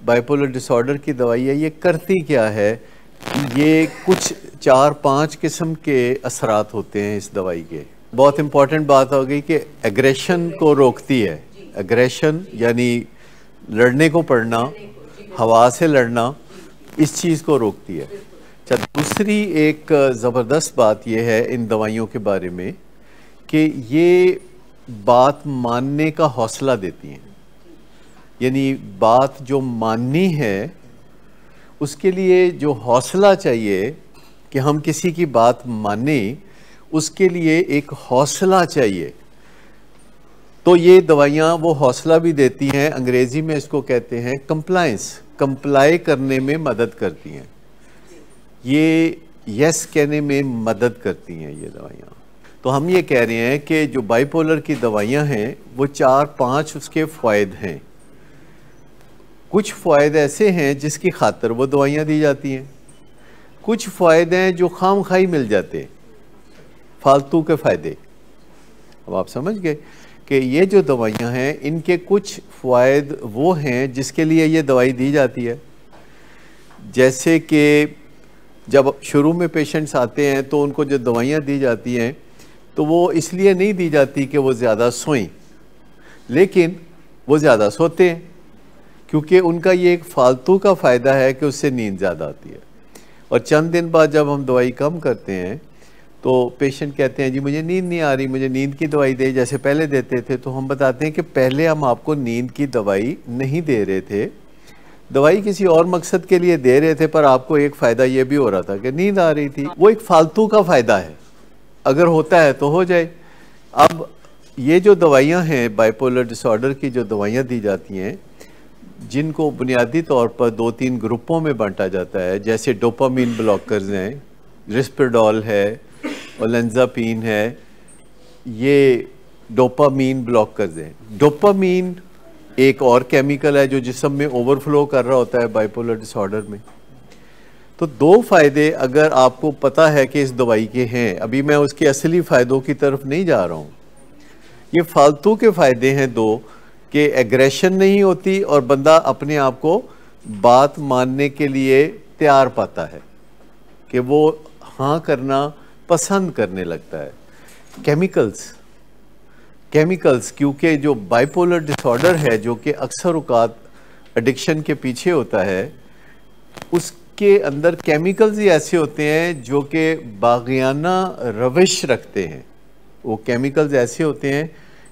Bipolar disorder की दवाई है, ये करती क्या है? ये कुछ 4-5 किस्म के असरात होते हैं इस दवाई के। बहुत इंपॉर्टेंट बात हो गई कि एग्रेशन को रोकती है। एग्रेशन यानी लड़ने को पड़ना, हवा से लड़ना, इस चीज़ को रोकती है। अच्छा, दूसरी एक ज़बरदस्त बात यह है इन दवाइयों के बारे में कि ये बात मानने का हौसला देती हैं। यानी बात जो माननी है उसके लिए जो हौसला चाहिए कि हम किसी की बात माने, उसके लिए एक हौसला चाहिए। तो ये दवाइयाँ वो हौसला भी देती हैं। अंग्रेज़ी में इसको कहते हैं कंप्लायंस, कंप्लाई करने में मदद करती हैं, ये यस कहने में मदद करती हैं ये दवाइयाँ। तो हम ये कह रहे हैं कि जो बाइपोलर की दवाइयाँ हैं वो 4-5 उसके फ़ायदे हैं। कुछ फ़ायदे ऐसे हैं जिसकी खातर वो दवाइयाँ दी जाती हैं, कुछ फ़ायदे हैं जो खामखाई मिल जाते, फालतू के फ़ायदे। अब आप समझ गए कि ये जो दवाइयाँ हैं इनके कुछ फ़ायदे वो हैं जिसके लिए ये दवाई दी जाती है। जैसे कि जब शुरू में पेशेंट्स आते हैं तो उनको जो दवाइयाँ दी जाती हैं तो वो इसलिए नहीं दी जाती कि वो ज़्यादा सोएं, लेकिन वो ज़्यादा सोते हैं क्योंकि उनका ये एक फालतू का फ़ायदा है कि उससे नींद ज़्यादा आती है। और चंद दिन बाद जब हम दवाई कम करते हैं तो पेशेंट कहते हैं जी मुझे नींद नहीं आ रही, मुझे नींद की दवाई दे जैसे पहले देते थे। तो हम बताते हैं कि पहले हम आपको नींद की दवाई नहीं दे रहे थे, दवाई किसी और मकसद के लिए दे रहे थे, पर आपको एक फ़ायदा ये भी हो रहा था कि नींद आ रही थी। वो एक फालतू का फ़ायदा है, अगर होता है तो हो जाए। अब ये जो दवाइयाँ हैं बाइपोलर डिसऑर्डर की, जो दवाइयाँ दी जाती हैं जिनको बुनियादी तौर पर 2-3 ग्रुपों में बांटा जाता है, जैसे डोपामीन ब्लॉकर्स हैं, रिस्पेरडॉल है, ओलेंजापीन है, ये डोपामीन ब्लॉकर्स हैं। डोपामीन एक और केमिकल है जो जिस्म में ओवरफ्लो कर रहा होता है बाइपोलर डिसऑर्डर में। तो 2 फ़ायदे अगर आपको पता है कि इस दवाई के हैं, अभी मैं उसके असली फ़ायदों की तरफ नहीं जा रहा हूँ, ये फालतू के फ़ायदे हैं 2 कि एग्रेशन नहीं होती और बंदा अपने आप को बात मानने के लिए तैयार पाता है कि वो हाँ करना पसंद करने लगता है। केमिकल्स क्योंकि जो बाइपोलर डिसऑर्डर है जो कि अक्सर औक़ात एडिक्शन के पीछे होता है, उसके अंदर केमिकल्स ही ऐसे होते हैं जो कि बाग़ियाना रविश रखते हैं। वो केमिकल्स ऐसे होते हैं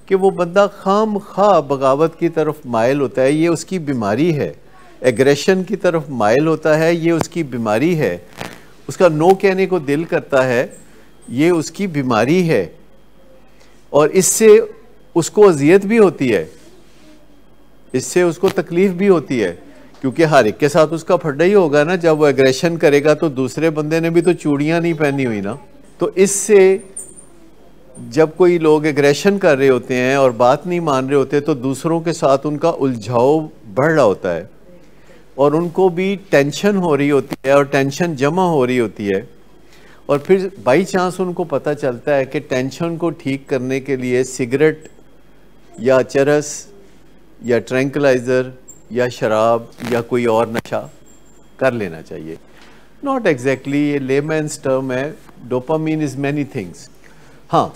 कि वो बंदा खामखा बगावत की तरफ माइल होता है, ये उसकी बीमारी है। एग्रेशन की तरफ माइल होता है, ये उसकी बीमारी है। उसका नो कहने को दिल करता है, ये उसकी बीमारी है। और इससे उसको अजियत भी होती है, इससे उसको तकलीफ़ भी होती है, क्योंकि हर एक के साथ उसका फड्डा ही होगा ना। जब वो एग्रेशन करेगा तो दूसरे बंदे ने भी तो चूड़ियाँ नहीं पहनी हुई ना। तो इससे जब कोई लोग एग्रेशन कर रहे होते हैं और बात नहीं मान रहे होते तो दूसरों के साथ उनका उलझाव बढ़ रहा होता है और उनको भी टेंशन हो रही होती है और टेंशन जमा हो रही होती है। और फिर बाई चांस उनको पता चलता है कि टेंशन को ठीक करने के लिए सिगरेट या चरस या ट्रैंक्विलाइज़र या शराब या कोई और नशा कर लेना चाहिए। नॉट एग्जैक्टली, ये लेमैन्स टर्म है। Dopamine is many things. हाँ,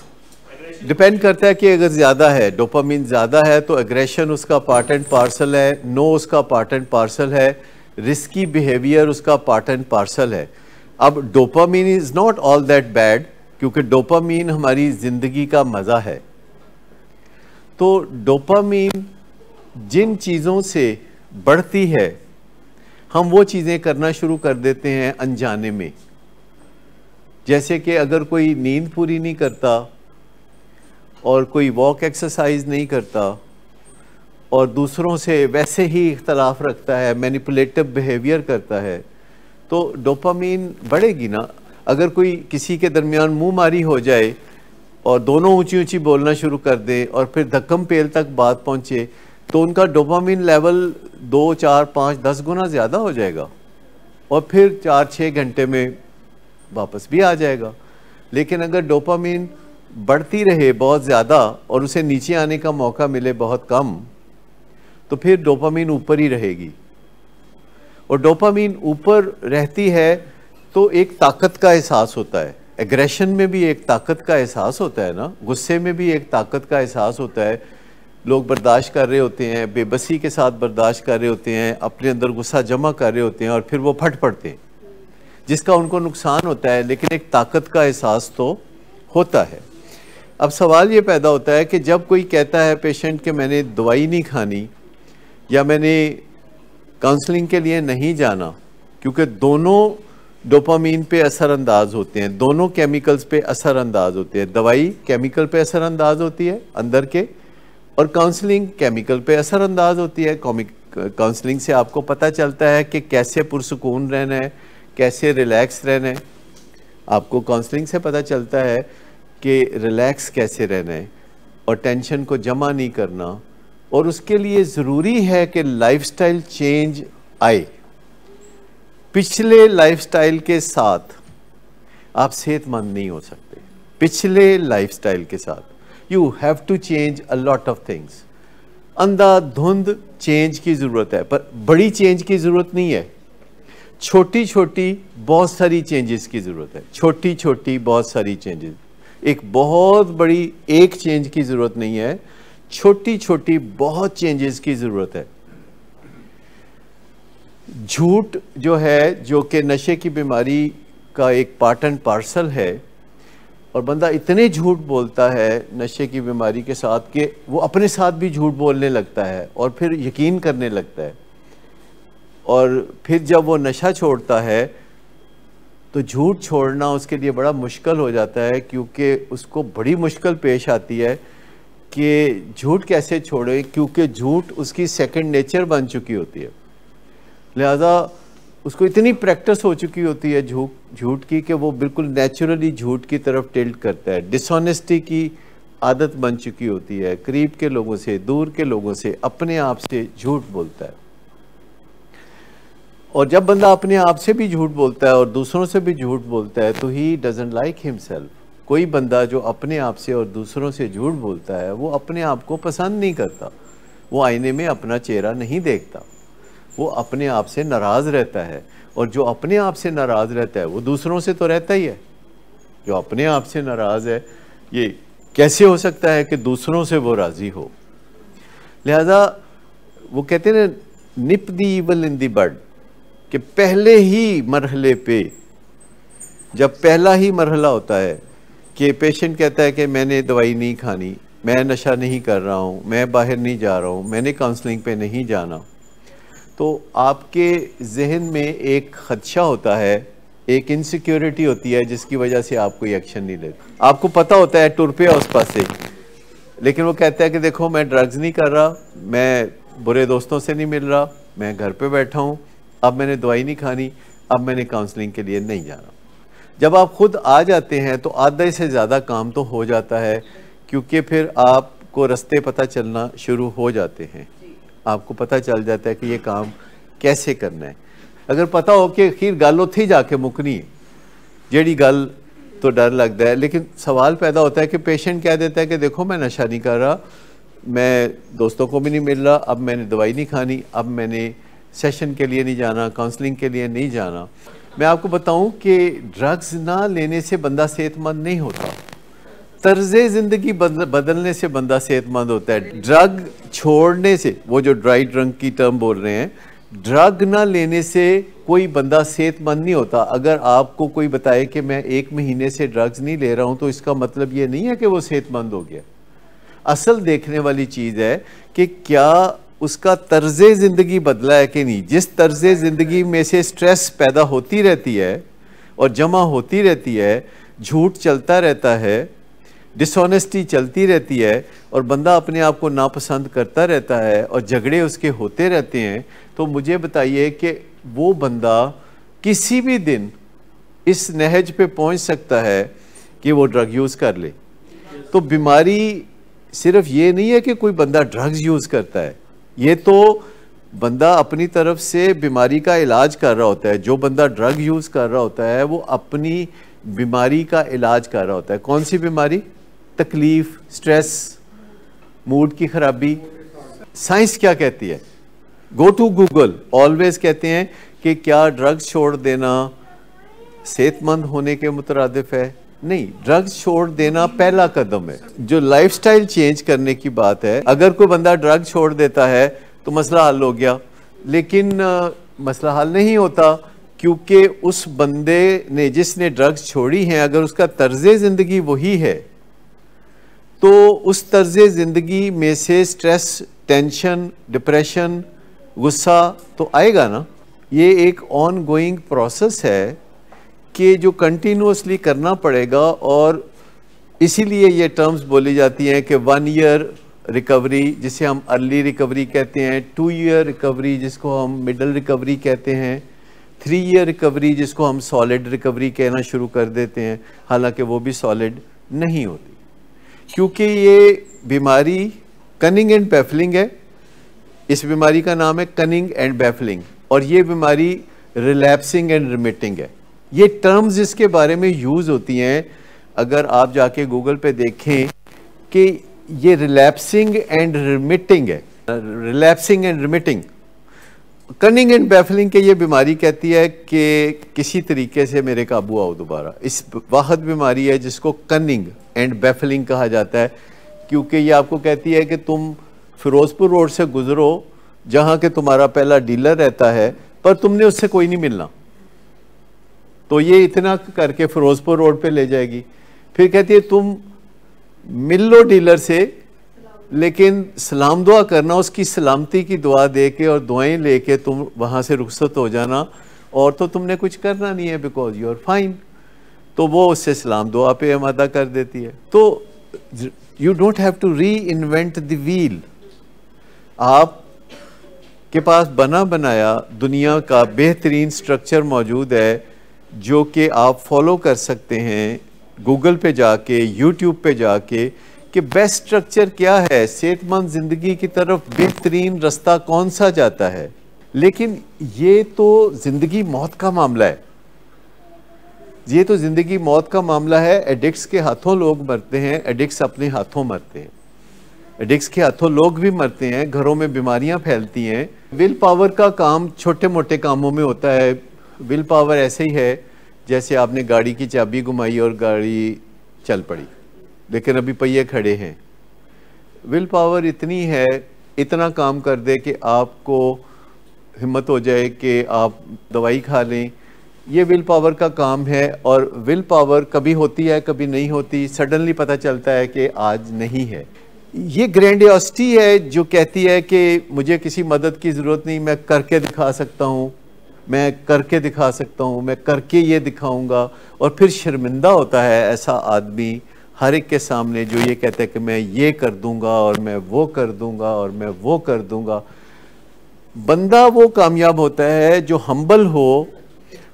डिपेंड करता है कि अगर ज़्यादा है, डोपामीन ज़्यादा है तो एग्रेशन उसका पार्ट एंड पार्सल है, नो उसका पार्ट एंड पार्सल है, रिस्की बिहेवियर उसका पार्ट एंड पार्सल है। अब dopamine is not all that bad, क्योंकि डोपामीन हमारी ज़िंदगी का मज़ा है। तो डोपामीन जिन चीज़ों से बढ़ती है हम वो चीज़ें करना शुरू कर देते हैं अनजाने में। जैसे कि अगर कोई नींद पूरी नहीं करता और कोई वॉक एक्सरसाइज नहीं करता और दूसरों से वैसे ही इख्तलाफ रखता है, मैनिपुलेटिव बिहेवियर करता है, तो डोपामीन बढ़ेगी ना। अगर कोई किसी के दरमियान मुंह मारी हो जाए और दोनों ऊंची ऊंची बोलना शुरू कर दें और फिर धक्कम पेल तक बात पहुंचे तो उनका डोपामीन लेवल 2, 4, 5, 10 गुना ज़्यादा हो जाएगा और फिर 4-6 घंटे में वापस भी आ जाएगा। लेकिन अगर डोपामीन बढ़ती रहे बहुत ज़्यादा और उसे नीचे आने का मौका मिले बहुत कम, तो फिर डोपामीन ऊपर ही रहेगी और डोपामीन ऊपर रहती है तो एक ताकत का एहसास होता है, एग्रेशन में भी एक ताकत का एहसास होता है ना, गुस्से में भी एक ताकत का एहसास होता है। लोग बर्दाश्त कर रहे होते हैं, बेबसी के साथ बर्दाश्त कर रहे होते हैं, अपने अंदर गुस्सा जमा कर रहे होते हैं और फिर वो फट पड़ते हैं, जिसका उनको नुकसान होता है, लेकिन एक ताकत का एहसास तो होता है। अब सवाल ये पैदा होता है कि जब कोई कहता है पेशेंट कि मैंने दवाई नहीं खानी या मैंने काउंसलिंग के लिए नहीं जाना, क्योंकि दोनों डोपामीन पे असरअंदाज होते हैं, दोनों केमिकल्स पे असरअंदाज होते हैं। दवाई केमिकल पे असरअंदाज होती है अंदर के, और काउंसलिंग केमिकल पे असरअंदाज होती है। काउंसलिंग से आपको पता चलता है कि कैसे पुरसुकून रहना है, कैसे रिलैक्स रहना है। आपको काउंसलिंग से पता चलता है कि रिलैक्स कैसे रहना है और टेंशन को जमा नहीं करना, और उसके लिए ज़रूरी है कि लाइफस्टाइल चेंज आए। पिछले लाइफस्टाइल के साथ आप सेहतमंद नहीं हो सकते। पिछले लाइफस्टाइल के साथ you have to change a lot of things. अंधाधुंध चेंज की ज़रूरत है, पर बड़ी चेंज की ज़रूरत नहीं है। छोटी छोटी बहुत सारी चेंजेस की ज़रूरत है, छोटी छोटी बहुत सारी चेंजेस। एक बहुत बड़ी एक चेंज की ज़रूरत नहीं है, छोटी छोटी बहुत चेंजेस की ज़रूरत है। झूठ जो है, जो कि नशे की बीमारी का एक पार्ट एंड पार्सल है, और बंदा इतने झूठ बोलता है नशे की बीमारी के साथ कि वो अपने साथ भी झूठ बोलने लगता है और फिर यकीन करने लगता है। और फिर जब वो नशा छोड़ता है तो झूठ छोड़ना उसके लिए बड़ा मुश्किल हो जाता है, क्योंकि उसको बड़ी मुश्किल पेश आती है कि झूठ कैसे छोड़े, क्योंकि झूठ उसकी सेकंड नेचर बन चुकी होती है। लिहाजा उसको इतनी प्रैक्टिस हो चुकी होती है झूठ की कि वो बिल्कुल नेचुरली झूठ की तरफ टिल्ट करता है। डिसऑनेस्टी की आदत बन चुकी होती है, करीब के लोगों से, दूर के लोगों से, अपने आप से झूठ बोलता है। और जब बंदा अपने आप से भी झूठ बोलता है और दूसरों से भी झूठ बोलता है तो ही डजंट लाइक हिमसेल्फ। कोई बंदा जो अपने आप से और दूसरों से झूठ बोलता है वो अपने आप को पसंद नहीं करता, वो आईने में अपना चेहरा नहीं देखता, वो अपने आप से नाराज़ रहता है। और जो अपने आप से नाराज़ रहता है वो दूसरों से तो रहता ही है। जो अपने आप से नाराज़ है, ये कैसे हो सकता है कि दूसरों से वो राज़ी हो। लिहाजा वो कहते हैं निप दी इवल इन दी बड, कि पहले ही मरहले पे, जब पहला ही मरहला होता है कि पेशेंट कहता है कि मैंने दवाई नहीं खानी, मैं नशा नहीं कर रहा हूँ, मैं बाहर नहीं जा रहा हूँ, मैंने काउंसलिंग पे नहीं जाना, तो आपके जहन में एक खदशा होता है, एक इनसिक्योरिटी होती है जिसकी वजह से आप कोई एक्शन नहीं लेते। आपको पता होता है टुर पे उस पास से, लेकिन वो कहता है कि देखो मैं ड्रग्स नहीं कर रहा, मैं बुरे दोस्तों से नहीं मिल रहा, मैं घर पे बैठा हूँ, अब मैंने दवाई नहीं खानी, अब मैंने काउंसलिंग के लिए नहीं जाना। जब आप खुद आ जाते हैं तो आधे से ज़्यादा काम तो हो जाता है, क्योंकि फिर आपको रास्ते पता चलना शुरू हो जाते हैं, आपको पता चल जाता है कि ये काम कैसे करना है। अगर पता हो कि आखिर गल उत्थे ही जाके मुकनी है, जेड़ी गल, तो डर लगता है। लेकिन सवाल पैदा होता है कि पेशेंट कह देता है कि देखो मैं नशा नहीं कर रहा, मैं दोस्तों को भी नहीं मिल रहा, अब मैंने दवाई नहीं खानी, अब मैंने सेशन के लिए नहीं जाना, काउंसलिंग के लिए नहीं जाना। मैं आपको बताऊं कि ड्रग्स ना लेने से बंदा सेहतमंद नहीं होता, तर्ज़े ज़िंदगी बदलने से बंदा सेहतमंद होता है। ड्रग छोड़ने से, वो जो ड्राई ड्रंक की टर्म बोल रहे हैं, ड्रग ना लेने से कोई बंदा सेहतमंद नहीं होता। अगर आपको कोई बताए कि मैं 1 महीने से ड्रग्स नहीं ले रहा हूं, तो इसका मतलब ये नहीं है कि वो सेहतमंद हो गया। असल देखने वाली चीज़ है कि क्या उसका तर्ज़े ज़िंदगी बदला है कि नहीं। जिस तर्ज़े ज़िंदगी में से स्ट्रेस पैदा होती रहती है और जमा होती रहती है, झूठ चलता रहता है, डिसऑनेस्टी चलती रहती है, और बंदा अपने आप को नापसंद करता रहता है और झगड़े उसके होते रहते हैं, तो मुझे बताइए कि वो बंदा किसी भी दिन इस नहज पे पहुंच सकता है कि वो ड्रग यूज़ कर ले। तो बीमारी सिर्फ ये नहीं है कि कोई बंदा ड्रग्स यूज़ करता है, ये तो बंदा अपनी तरफ से बीमारी का इलाज कर रहा होता है। जो बंदा ड्रग यूज़ कर रहा होता है वो अपनी बीमारी का इलाज कर रहा होता है। कौन सी बीमारी? तकलीफ, स्ट्रेस, मूड की खराबी। साइंस क्या कहती है? गो टू गूगल, ऑलवेज कहते हैं कि क्या ड्रग्स छोड़ देना सेहतमंद होने के मुतरादिफ है? नहीं, ड्रग्स छोड़ देना पहला कदम है। जो लाइफस्टाइल चेंज करने की बात है, अगर कोई बंदा ड्रग छोड़ देता है तो मसला हल हो गया, लेकिन मसला हल नहीं होता, क्योंकि उस बंदे ने जिसने ड्रग्स छोड़ी हैं अगर उसका तर्ज़े ज़िंदगी वही है तो उस तर्ज़े ज़िंदगी में से स्ट्रेस, टेंशन, डिप्रेशन, गुस्सा तो आएगा ना। ये एक ऑन गोइंग प्रोसेस है कि जो कंटिन्यूसली करना पड़ेगा, और इसीलिए ये टर्म्स बोली जाती हैं कि 1 ईयर रिकवरी जिसे हम अर्ली रिकवरी कहते हैं, 2 ईयर रिकवरी जिसको हम मिडल रिकवरी कहते हैं, 3 ईयर रिकवरी जिसको हम सॉलिड रिकवरी कहना शुरू कर देते हैं, हालांकि वो भी सॉलिड नहीं होती, क्योंकि ये बीमारी कनिंग एंड बैफलिंग है। इस बीमारी का नाम है कनिंग एंड बैफलिंग, और ये बीमारी रिलैप्सिंग एंड रिमिटिंग है। ये टर्म्स इसके बारे में यूज़ होती हैं, अगर आप जाके गूगल पे देखें कि ये रिलैप्सिंग एंड रिमिटिंग है। Relapsing and remitting, cunning and baffling के ये बीमारी कहती है कि किसी तरीके से मेरे काबू आओ दोबारा। इस वाहद बीमारी है जिसको कनिंग एंड बैफलिंग कहा जाता है, क्योंकि ये आपको कहती है कि तुम फिरोजपुर रोड से गुजरो जहाँ के तुम्हारा पहला डीलर रहता है, पर तुमने उससे कोई नहीं मिलना, तो ये इतना करके फिरोजपुर रोड पे ले जाएगी। फिर कहती है तुम मिल लो डीलर से, लेकिन सलाम दुआ करना, उसकी सलामती की दुआ दे के और दुआएं लेके तुम वहाँ से रुखसत हो जाना, और तो तुमने कुछ करना नहीं है बिकॉज यू आर फाइन। तो वो उससे सलाम दुआ पे आमादा कर देती है। तो you don't have to reinvent the wheel. आप के पास बना बनाया दुनिया का बेहतरीन स्ट्रक्चर मौजूद है जो कि आप फॉलो कर सकते हैं गूगल पे जाके, यूट्यूब पे जाके, कि बेस्ट स्ट्रक्चर क्या है, सेहतमंद ज़िंदगी की तरफ बेहतरीन रास्ता कौन सा जाता है। लेकिन ये तो ज़िंदगी मौत का मामला है, ये तो ज़िंदगी मौत का मामला है। एडिक्ट्स के हाथों लोग मरते हैं, एडिक्ट्स अपने हाथों मरते हैं, एडिक्ट्स के हाथों लोग भी मरते हैं, घरों में बीमारियां फैलती हैं। विल पावर का काम छोटे मोटे कामों में होता है। विल पावर ऐसे ही है जैसे आपने गाड़ी की चाबी घुमाई और गाड़ी चल पड़ी, लेकिन अभी पहिए खड़े हैं। विल पावर इतनी है, इतना काम कर दे कि आपको हिम्मत हो जाए कि आप दवाई खा लें, ये विल पावर का काम है। और विल पावर कभी होती है कभी नहीं होती, सडनली पता चलता है कि आज नहीं है। ये ग्रैंडियोसिटी है जो कहती है कि मुझे किसी मदद की ज़रूरत नहीं, मैं करके दिखा सकता हूँ, मैं करके दिखा सकता हूँ, मैं करके ये दिखाऊंगा। और फिर शर्मिंदा होता है ऐसा आदमी हर एक के सामने जो ये कहता है कि मैं ये कर दूंगा और मैं वो कर दूंगा और मैं वो कर दूंगा। बंदा वो कामयाब होता है जो हम्बल हो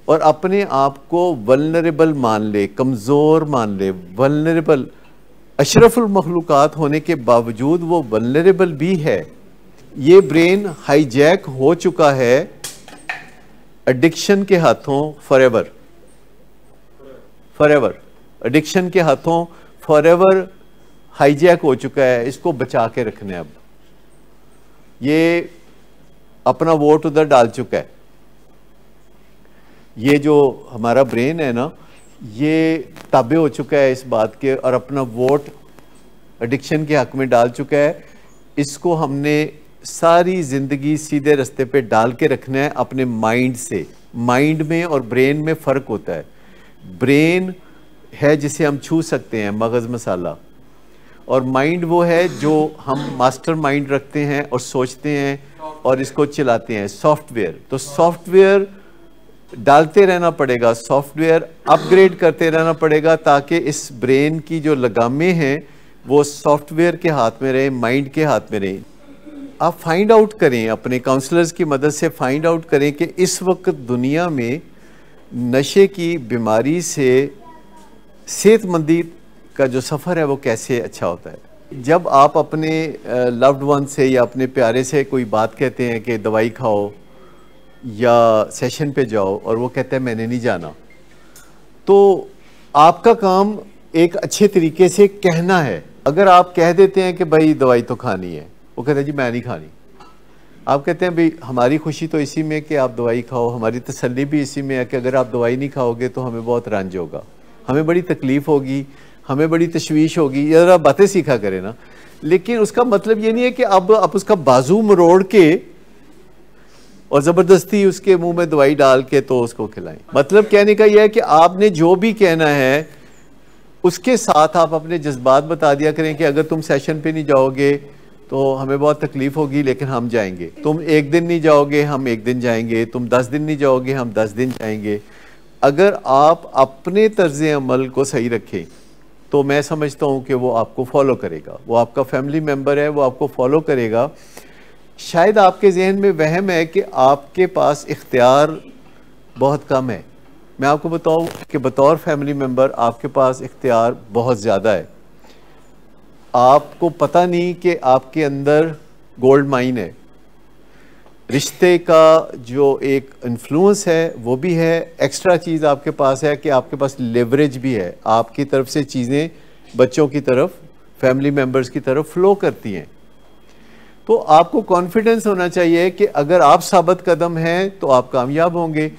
और अपने आप को वल्नरेबल मान ले, कमज़ोर मान ले। वल्नरेबल, अशरफुल मखलूकात होने के बावजूद वो वल्नरेबल भी है। ये ब्रेन हाईजैक हो चुका है एडिक्शन के हाथों फॉरएवर, फॉरएवर एडिक्शन के हाथों फॉरएवर हाईजैक हो चुका है। इसको बचा के रखने, अब ये अपना वोट उधर डाल चुका है। ये जो हमारा ब्रेन है ना, ये ताबे हो चुका है इस बात के और अपना वोट एडिक्शन के हक में डाल चुका है। इसको हमने सारी ज़िंदगी सीधे रास्ते पे डाल के रखना है अपने माइंड से। माइंड में और ब्रेन में फ़र्क होता है। ब्रेन है जिसे हम छू सकते हैं, मगज़ मसाला, और माइंड वो है जो हम मास्टर माइंड रखते हैं और सोचते हैं और इसको चलाते हैं, सॉफ्टवेयर। तो सॉफ्टवेयर डालते रहना पड़ेगा, सॉफ्टवेयर अपग्रेड करते रहना पड़ेगा ताकि इस ब्रेन की जो लगामें हैं वो सॉफ्टवेयर के हाथ में रहे, माइंड के हाथ में रहे। आप फाइंड आउट करें, अपने काउंसलर्स की मदद से फाइंड आउट करें कि इस वक्त दुनिया में नशे की बीमारी से सेहतमंदी का जो सफ़र है वो कैसे अच्छा होता है। जब आप अपने लव्ड वन से या अपने प्यारे से कोई बात कहते हैं कि दवाई खाओ या सेशन पे जाओ और वो कहता है मैंने नहीं जाना, तो आपका काम एक अच्छे तरीके से कहना है। अगर आप कह देते हैं कि भाई दवाई तो खानी है, वो कहता है जी मैं नहीं खानी, आप कहते हैं भाई हमारी खुशी तो इसी में कि आप दवाई खाओ, हमारी तसल्ली भी इसी में है कि अगर आप दवाई नहीं खाओगे तो हमें बहुत रंज होगा, हमें बड़ी तकलीफ होगी, हमें बड़ी तशवीश होगी। ये ज़रा बातें सीखा करें ना। लेकिन उसका मतलब ये नहीं है कि अब आप उसका बाजू मरोड़ के और ज़बरदस्ती उसके मुंह में दवाई डाल के तो उसको खिलाएं। मतलब कहने का यह है कि आपने जो भी कहना है उसके साथ आप अपने जज्बात बता दिया करें कि अगर तुम सेशन पे नहीं जाओगे तो हमें बहुत तकलीफ होगी लेकिन हम जाएंगे, तुम एक दिन नहीं जाओगे हम एक दिन जाएंगे, तुम 10 दिन नहीं जाओगे हम 10 दिन जाएंगे। अगर आप अपने तर्ज अमल को सही रखें तो मैं समझता हूँ कि वो आपको फॉलो करेगा, वो आपका फैमिली मेम्बर है, वो आपको फॉलो करेगा। शायद आपके जहन में वहम है कि आपके पास इख्तियार बहुत कम है। मैं आपको बताऊं कि बतौर फैमिली मेम्बर आपके पास इख्तियार बहुत ज़्यादा है। आपको पता नहीं कि आपके अंदर गोल्ड माइन है। रिश्ते का जो एक इन्फ्लुएंस है वो भी है, एक्स्ट्रा चीज़ आपके पास है कि आपके पास लेवरेज भी है। आपकी तरफ से चीज़ें बच्चों की तरफ, फैमिली मेम्बर्स की तरफ फ्लो करती हैं। तो आपको कॉन्फिडेंस होना चाहिए कि अगर आप साबित कदम हैं तो आप कामयाब होंगे।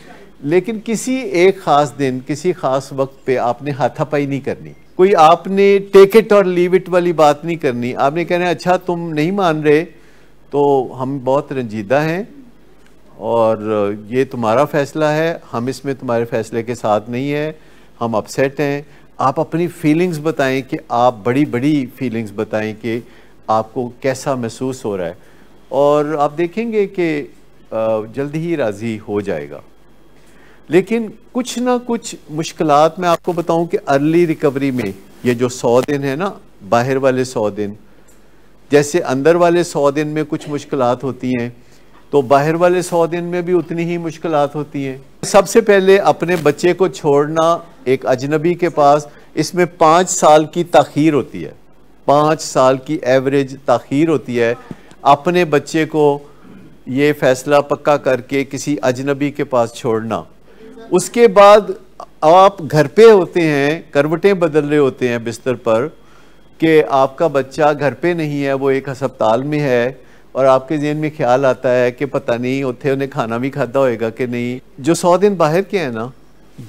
लेकिन किसी एक ख़ास दिन, किसी ख़ास वक्त पे आपने हाथापाई नहीं करनी। कोई आपने टेक इट और लीव इट वाली बात नहीं करनी। आपने कहना अच्छा तुम नहीं मान रहे तो हम बहुत रंजीदा हैं और ये तुम्हारा फ़ैसला है, हम इसमें तुम्हारे फ़ैसले के साथ नहीं है, हम अपसेट हैं। आप अपनी फीलिंग्स बताएं कि आप बड़ी बड़ी फीलिंग्स बताएं कि आपको कैसा महसूस हो रहा है और आप देखेंगे कि जल्दी ही राज़ी हो जाएगा। लेकिन कुछ ना कुछ मुश्किलात मैं आपको बताऊं कि अर्ली रिकवरी में ये जो 100 दिन है ना, बाहर वाले 100 दिन, जैसे अंदर वाले 100 दिन में कुछ मुश्किलात होती हैं तो बाहर वाले 100 दिन में भी उतनी ही मुश्किलात होती हैं। सबसे पहले अपने बच्चे को छोड़ना एक अजनबी के पास, इसमें 5 साल की ताख़ीर होती है, 5 साल की एवरेज ताख़ीर होती है। अपने बच्चे को ये फ़ैसला पक्का करके किसी अजनबी के पास छोड़ना, उसके बाद आप घर पे होते हैं, करवटें बदल रहे होते हैं बिस्तर पर कि आपका बच्चा घर पे नहीं है, वो एक अस्पताल में है और आपके ज़हन में ख्याल आता है कि पता नहीं उत्थे उन्हें खाना भी खादा होएगा कि नहीं। जो 100 दिन बाहर के हैं ना,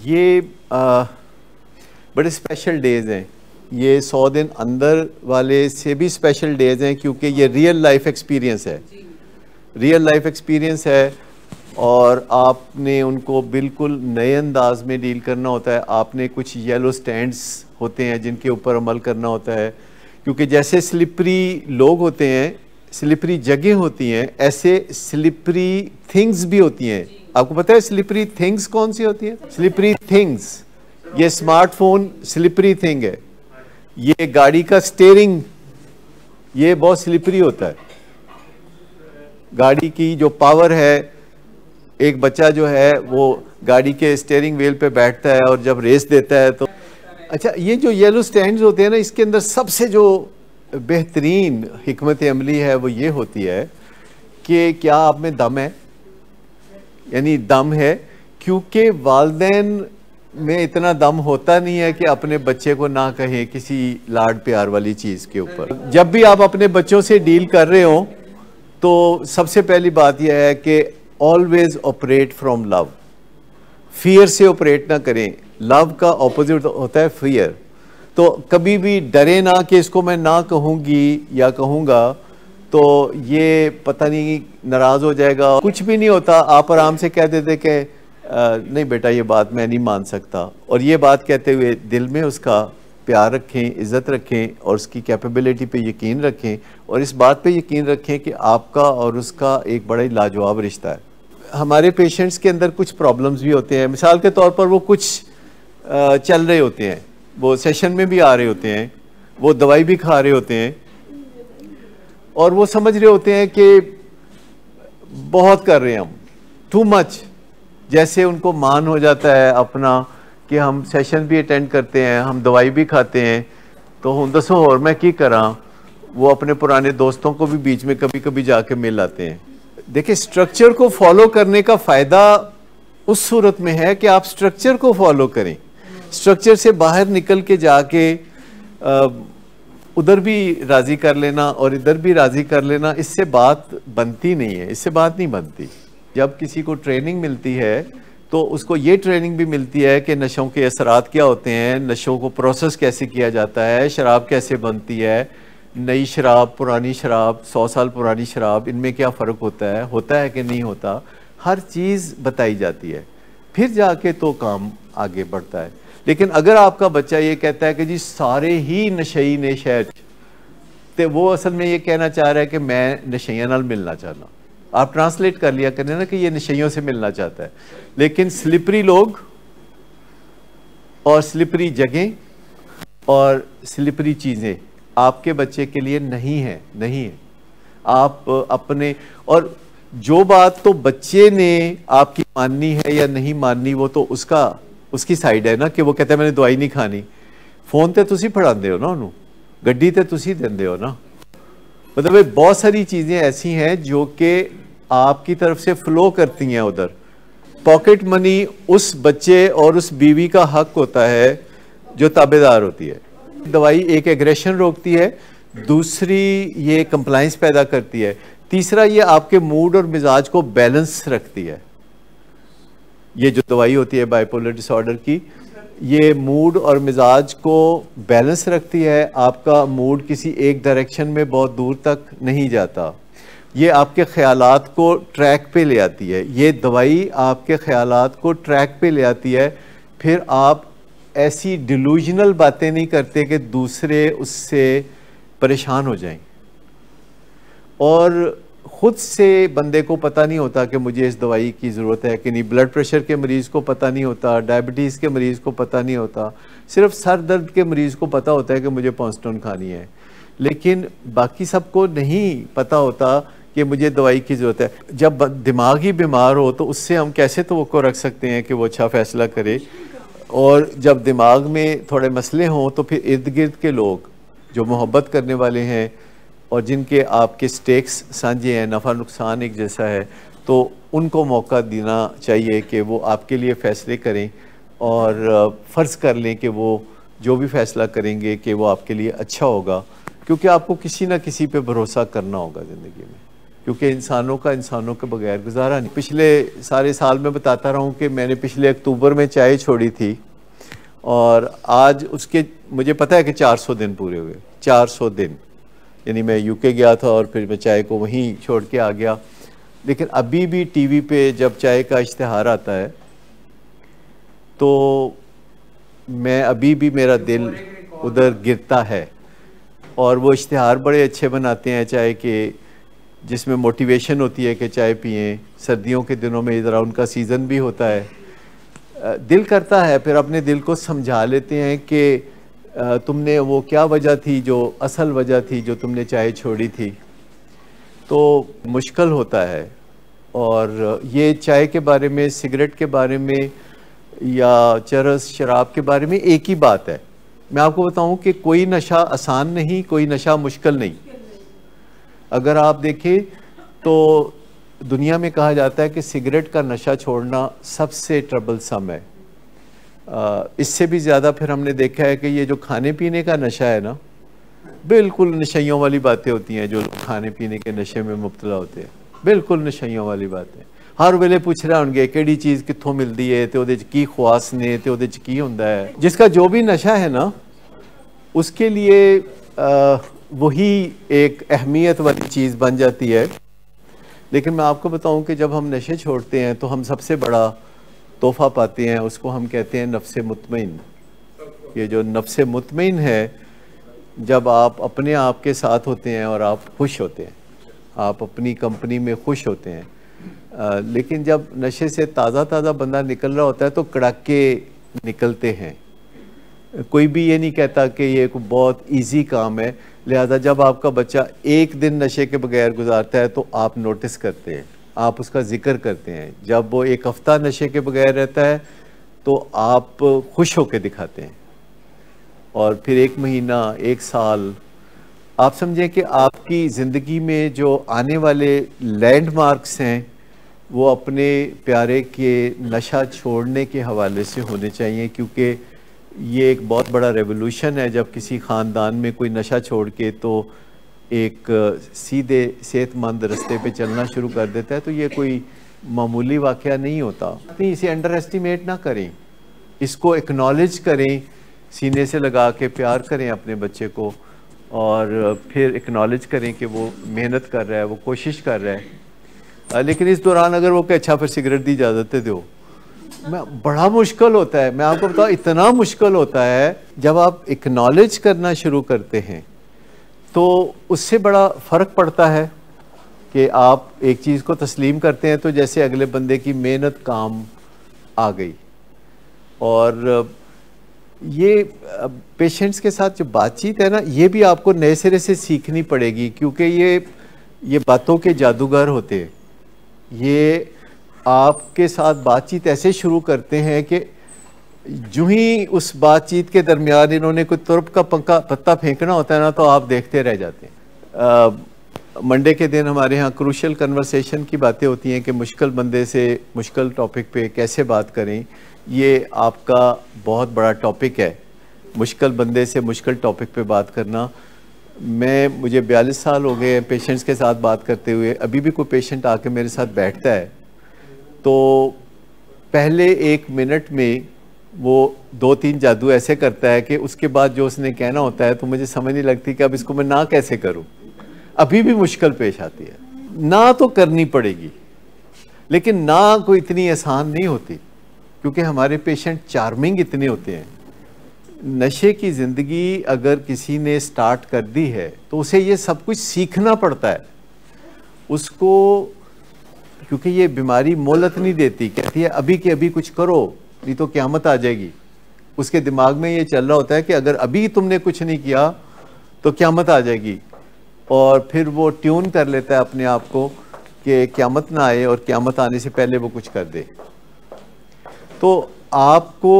ये बड़े स्पेशल डेज़ हैं। ये 100 दिन अंदर वाले से भी स्पेशल डेज़ हैं क्योंकि ये रियल लाइफ एक्सपीरियंस है, रियल लाइफ एक्सपीरियंस है और आपने उनको बिल्कुल नए अंदाज में डील करना होता है। आपने कुछ येलो स्टैंड्स होते हैं जिनके ऊपर अमल करना होता है, क्योंकि जैसे स्लिपरी लोग होते हैं, स्लिपरी जगह होती हैं, ऐसे स्लिपरी थिंग्स भी होती हैं। आपको पता है स्लिपरी थिंग्स कौन सी होती हैं? स्लिपरी थिंग्स, ये स्मार्टफोन स्लिपरी थिंग है, ये गाड़ी का स्टीयरिंग ये बहुत स्लिपरी होता है। गाड़ी की जो पावर है, एक बच्चा जो है वो गाड़ी के स्टीयरिंग व्हील पे बैठता है और जब रेस देता है तो अच्छा, ये जो येलो स्टैंड्स होते हैं ना, इसके अंदर सबसे जो बेहतरीन हिकमत अमली है वो ये होती है कि क्या आप में दम है, यानी दम है। क्योंकि वालिदैन में इतना दम होता नहीं है कि अपने बच्चे को ना कहें किसी लाड प्यार वाली चीज़ के ऊपर। जब भी आप अपने बच्चों से डील कर रहे हो तो सबसे पहली बात यह है कि always operate from love. Fear से ऑपरेट ना करें, लव का ऑपोजिट होता है फियर। तो कभी भी डरे ना कि इसको मैं ना कहूँगी या कहूँगा तो ये पता नहीं नाराज़ हो जाएगा, कुछ भी नहीं होता। आप आराम से कह देते कि नहीं बेटा ये बात मैं नहीं मान सकता, और ये बात कहते हुए दिल में उसका प्यार रखें, इज़्ज़त रखें और उसकी कैपेबिलिटी पे यकीन रखें और इस बात पे यकीन रखें कि आपका और उसका एक बड़ा ही लाजवाब रिश्ता है। हमारे पेशेंट्स के अंदर कुछ प्रॉब्लम्स भी होते हैं। मिसाल के तौर पर वो कुछ चल रहे होते हैं, वो सेशन में भी आ रहे होते हैं, वो दवाई भी खा रहे होते हैं और वो समझ रहे होते हैं कि बहुत कर रहे हैं हम, टू मच, जैसे उनको मान हो जाता है अपना कि हम सेशन भी अटेंड करते हैं, हम दवाई भी खाते हैं, तो हम दसो और मैं की करा। वो अपने पुराने दोस्तों को भी बीच में कभी कभी जाके मिल आते हैं। देखिए, स्ट्रक्चर को फॉलो करने का फ़ायदा उस सूरत में है कि आप स्ट्रक्चर को फॉलो करें। स्ट्रक्चर से बाहर निकल के जाके उधर भी राज़ी कर लेना और इधर भी राज़ी कर लेना, इससे बात बनती नहीं है, इससे बात नहीं बनती। जब किसी को ट्रेनिंग मिलती है तो उसको ये ट्रेनिंग भी मिलती है कि नशों के असरात क्या होते हैं, नशों को प्रोसेस कैसे किया जाता है, शराब कैसे बनती है, नई शराब, पुरानी शराब, 100 साल पुरानी शराब, इनमें क्या फ़र्क होता है कि नहीं होता, हर चीज़ बताई जाती है। फिर जाके तो काम आगे बढ़ता है। लेकिन अगर आपका बच्चा ये कहता है कि जी सारे ही नशई ने शहर, तो वो असल में ये कहना चाह रहा है कि मैं नशइयां नाल मिलना चाहना। आप ट्रांसलेट कर लिया करें ना कि ये नशइयों से मिलना चाहता है। लेकिन स्लिपरी लोग और स्लिपरी जगह और स्लिपरी चीज़ें आपके बच्चे के लिए नहीं है। आप अपने, और जो बात तो बच्चे ने आपकी माननी है या नहीं माननी, वो तो उसकी साइड है ना, कि वो कहता है मैंने दवाई नहीं खानी। फोन तो तुसी फड़ाते हो ना उन्होंने, गड्डी तो तुसी देंदे हो ना। मतलब बहुत सारी चीज़ें ऐसी हैं जो कि आपकी तरफ से फ्लो करती हैं उधर। पॉकेट मनी उस बच्चे और उस बीवी का हक होता है जो ताबेदार होती है। दवाई एक एग्रेशन रोकती है, दूसरी ये कंप्लाइंस पैदा करती है, तीसरा ये आपके मूड और मिजाज को बैलेंस रखती है। ये जो दवाई होती है बाइपोलर डिसऑर्डर की, ये मूड और मिजाज को बैलेंस रखती है। आपका मूड किसी एक डायरेक्शन में बहुत दूर तक नहीं जाता। ये आपके ख्यालात को ट्रैक पे ले आती है। ये दवाई आपके ख्यालात को ट्रैक पे ले आती है। फिर आप ऐसी डिलूजनल बातें नहीं करते कि दूसरे उससे परेशान हो जाएं। और खुद से बंदे को पता नहीं होता कि मुझे इस दवाई की ज़रूरत है कि नहीं। ब्लड प्रेशर के मरीज़ को पता नहीं होता, डायबिटीज़ के मरीज़ को पता नहीं होता, सिर्फ सर दर्द के मरीज़ को पता होता है कि मुझे पॉन्स्टोन खानी है। लेकिन बाकी सबको नहीं पता होता कि मुझे दवाई की ज़रूरत है। जब दिमाग ही बीमार हो तो उससे हम कैसे तवक्को रख सकते हैं कि वो अच्छा फ़ैसला करे। और जब दिमाग में थोड़े मसले हों तो फिर इर्द गिर्द के लोग जो मोहब्बत करने वाले हैं और जिनके आपके स्टेक्स साझे हैं, नफ़ा नुकसान एक जैसा है, तो उनको मौका देना चाहिए कि वो आपके लिए फ़ैसले करें और फ़र्ज़ कर लें कि वो जो भी फ़ैसला करेंगे कि वो आपके लिए अच्छा होगा। क्योंकि आपको किसी ना किसी पे भरोसा करना होगा ज़िंदगी में, क्योंकि इंसानों के बगैर गुजारा नहीं। पिछले सारे साल में बताता रहा हूँ कि मैंने पिछले अक्टूबर में चाय छोड़ी थी और आज उसके मुझे पता है कि 400 दिन पूरे हुए। 400 दिन, यानी मैं यूके गया था और फिर मैं चाय को वहीं छोड़ के आ गया। लेकिन अभी भी टीवी पे जब चाय का इश्तिहार आता है तो मैं अभी भी मेरा दिल उधर गिरता है। और वो इश्तिहार बड़े अच्छे बनाते हैं चाय के, जिसमें मोटिवेशन होती है कि चाय पिएं। सर्दियों के दिनों में ज़रा उनका सीज़न भी होता है। दिल करता है, फिर अपने दिल को समझा लेते हैं कि तुमने वो क्या वजह थी, जो असल वजह थी जो तुमने चाय छोड़ी थी। तो मुश्किल होता है। और ये चाय के बारे में, सिगरेट के बारे में या चरस शराब के बारे में एक ही बात है। मैं आपको बताऊं कि कोई नशा आसान नहीं, कोई नशा मुश्किल नहीं। अगर आप देखें तो दुनिया में कहा जाता है कि सिगरेट का नशा छोड़ना सबसे ट्रबलसम है। इससे भी ज़्यादा फिर हमने देखा है कि ये जो खाने पीने का नशा है ना, बिल्कुल नशइयों वाली बातें होती हैं। जो खाने पीने के नशे में मुब्तला होते हैं, बिल्कुल नशइयों वाली बातें। हर वेले पूछ रहे होंगे किहड़ी चीज़ कित्थों मिलती है, तो उहदे च की ख्वास ने, तो उहदे च की हुंदा है। जिसका जो भी नशा है ना, उसके लिए वही एक अहमियत वाली चीज़ बन जाती है। लेकिन मैं आपको बताऊं कि जब हम नशे छोड़ते हैं तो हम सबसे बड़ा तोहफा पाते हैं, उसको हम कहते हैं नफ्से मुतमईन। ये जो नफ्से मुतमईन है, जब आप अपने आप के साथ होते हैं और आप खुश होते हैं, आप अपनी कंपनी में खुश होते हैं। लेकिन जब नशे से ताज़ा बंदा निकल रहा होता है तो कड़ाके निकलते हैं। कोई भी ये नहीं कहता कि ये एक बहुत इजी काम है। लिहाजा जब आपका बच्चा एक दिन नशे के बगैर गुजारता है तो आप नोटिस करते हैं, आप उसका जिक्र करते हैं। जब वो एक हफ्ता नशे के बगैर रहता है तो आप खुश होकर दिखाते हैं। और फिर 1 महीना, 1 साल, आप समझें कि आपकी ज़िंदगी में जो आने वाले लैंडमार्क्स हैं वो अपने प्यारे के नशा छोड़ने के हवाले से होने चाहिए। क्योंकि ये एक बहुत बड़ा रेवोल्यूशन है जब किसी ख़ानदान में कोई नशा छोड़ के तो एक सीधे सेहतमंद रास्ते पे चलना शुरू कर देता है। तो ये कोई मामूली वाक़या नहीं होता। नहीं, इसे अंडर एस्टिमेट ना करें, इसको एक्नॉलेज करें, सीने से लगा के प्यार करें अपने बच्चे को, और फिर एक्नॉलेज करें कि वो मेहनत कर रहा है, वो कोशिश कर रहा है। लेकिन इस दौरान अगर वो कहे अच्छा फिर सिगरेट दी इजाज़त दो, बड़ा मुश्किल होता है। मैं आपको बताऊँ, इतना मुश्किल होता है जब आप एक्नॉलेज करना शुरू करते हैं तो उससे बड़ा फ़र्क पड़ता है कि आप एक चीज़ को तस्लीम करते हैं तो जैसे अगले बंदे की मेहनत काम आ गई। और ये पेशेंट्स के साथ जो बातचीत है ना, ये भी आपको नए सिरे से सीखनी पड़ेगी, क्योंकि ये बातों के जादूगर होते हैं। ये आपके साथ बातचीत ऐसे शुरू करते हैं कि जो ही उस बातचीत के दरमियान इन्होंने कोई तुरप का पत्ता फेंकना होता है ना, तो आप देखते रह जाते हैं। मंडे के दिन हमारे यहाँ क्रूशल कन्वर्सेशन की बातें होती हैं कि मुश्किल बंदे से मुश्किल टॉपिक पे कैसे बात करें। ये आपका बहुत बड़ा टॉपिक है, मुश्किल बंदे से मुश्किल टॉपिक पे बात करना। मुझे 42 साल हो गए पेशेंट्स के साथ बात करते हुए। अभी भी कोई पेशेंट आके मेरे साथ बैठता है तो पहले 1 मिनट में वो 2-3 जादू ऐसे करता है कि उसके बाद जो उसने कहना होता है तो मुझे समझ नहीं लगती कि अब इसको मैं ना कैसे करूं। अभी भी मुश्किल पेश आती है। ना तो करनी पड़ेगी, लेकिन ना कोई इतनी आसान नहीं होती, क्योंकि हमारे पेशेंट चार्मिंग इतने होते हैं। नशे की ज़िंदगी अगर किसी ने स्टार्ट कर दी है तो उसे ये सब कुछ सीखना पड़ता है उसको, क्योंकि ये बीमारी मोहलत नहीं देती, कहती है अभी के अभी कुछ करो नहीं तो क़यामत आ जाएगी। उसके दिमाग में ये चल रहा होता है कि अगर अभी तुमने कुछ नहीं किया तो क़यामत आ जाएगी, और फिर वो ट्यून कर लेता है अपने आप को कि क़यामत ना आए और क़यामत आने से पहले वो कुछ कर दे। तो आपको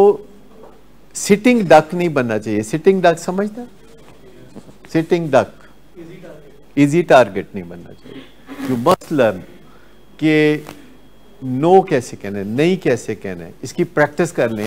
सिटिंग डक नहीं बनना चाहिए। सिटिंग डक समझता? सिटिंग डक, इजी टारगेट नहीं बनना चाहिए। यू मस्ट लर्न कि नो कैसे कहना है, नहीं कैसे कहना है, इसकी प्रैक्टिस कर लें।